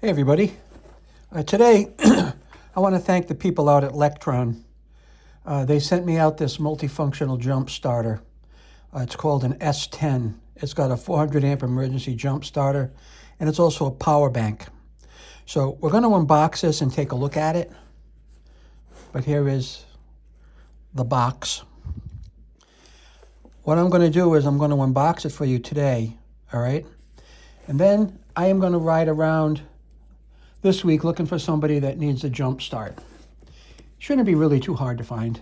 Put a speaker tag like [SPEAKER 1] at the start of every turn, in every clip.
[SPEAKER 1] Hey everybody. Today I want to thank the people out at Lectron. They sent me out this multifunctional jump starter. It's called an S10. It's got a 400 amp emergency jump starter, and it's also a power bank. So we're going to unbox this and take a look at it. But here is the box. What I'm going to do is I'm going to unbox it for you today, all right? And then I am going to ride around this week looking for somebody that needs a jump start. Shouldn't be really too hard to find,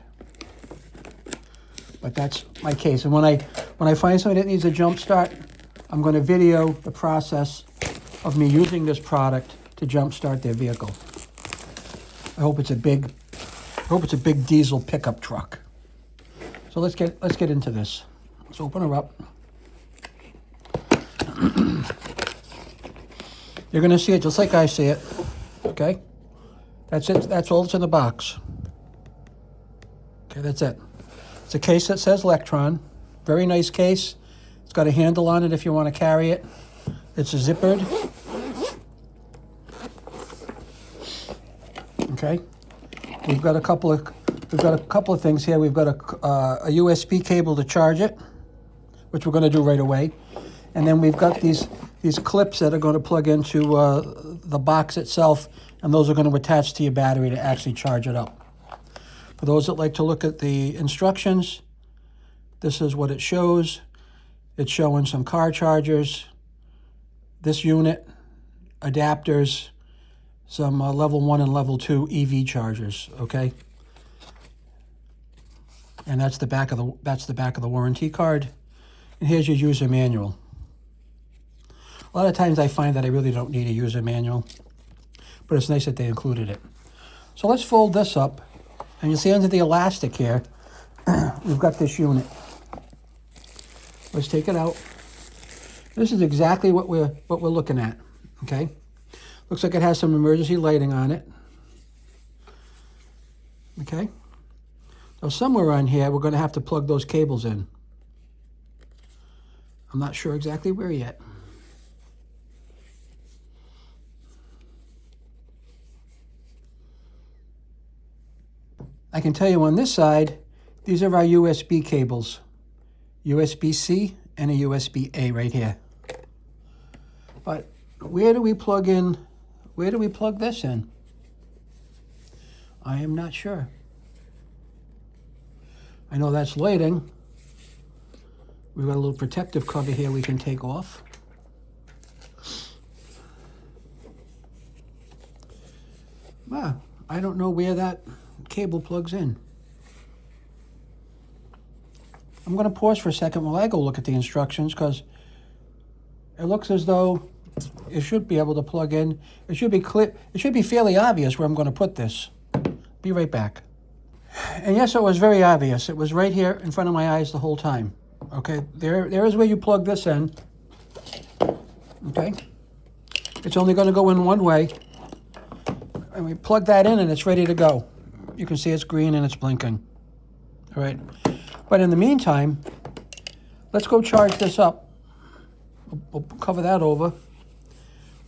[SPEAKER 1] but that's my case. And when I find somebody that needs a jump start, I'm going to video the process of me using this product to jump start their vehicle. I hope it's a big diesel pickup truck. So let's get into this. Let's open her up. You're going to see it just like I see it, okay? That's it. That's all that's in the box. Okay, that's it. It's a case that says Lectron. Very nice case. It's got a handle on it if you want to carry it. It's zippered. Okay. We've got a couple of things here. We've got a USB cable to charge it, which we're going to do right away. And then we've got these clips that are going to plug into the box itself, and those are going to attach to your battery to actually charge it up. For those that like to look at the instructions, this is what it shows. It's showing some car chargers, this unit, adapters, some level 1 and level 2 EV chargers, okay? And that's the back of the warranty card. And here's your user manual. A lot of times I find that I really don't need a user manual, but it's nice that they included it. So let's fold this up, and you'll see under the elastic here, we've got this unit. Let's take it out. This is exactly what we're looking at, okay? Looks like it has some emergency lighting on it, okay? So somewhere on here, we're going to have to plug those cables in. I'm not sure exactly where yet. I can tell you on this side, these are our USB cables. USB-C and a USB-A right here. But where do we plug this in? I am not sure. I know that's lighting. We've got a little protective cover here we can take off. Well, I don't know where that cable plugs in. I'm going to pause for a second while I go look at the instructions, because it looks as though it should be able to plug in. It should be clear. It should be fairly obvious where I'm going to put this. Be right back. And yes, it was very obvious. It was right here in front of my eyes the whole time. Okay, there is where you plug this in. Okay, it's only going to go in one way, and we plug that in and it's ready to go. You can see it's green and it's blinking. All right, but in the meantime, let's go charge this up. We'll cover that over.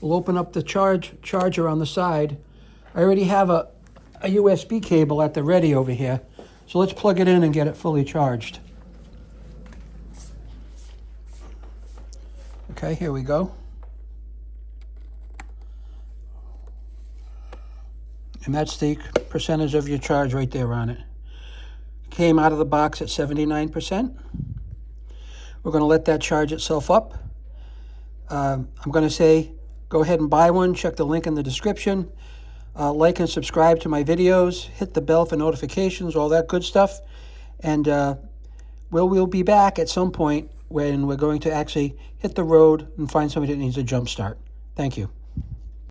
[SPEAKER 1] We'll open up the charger on the side. I already have a USB cable at the ready over here, so let's plug it in and get it fully charged. Okay, here we go. And that's the percentage of your charge right there on it. Came out of the box at 79%. We're going to let that charge itself up. I'm going to say, go ahead and buy one. Check the link in the description. Like and subscribe to my videos. Hit the bell for notifications, all that good stuff. And we'll be back at some point when we're going to actually hit the road and find somebody that needs a jump start. Thank you.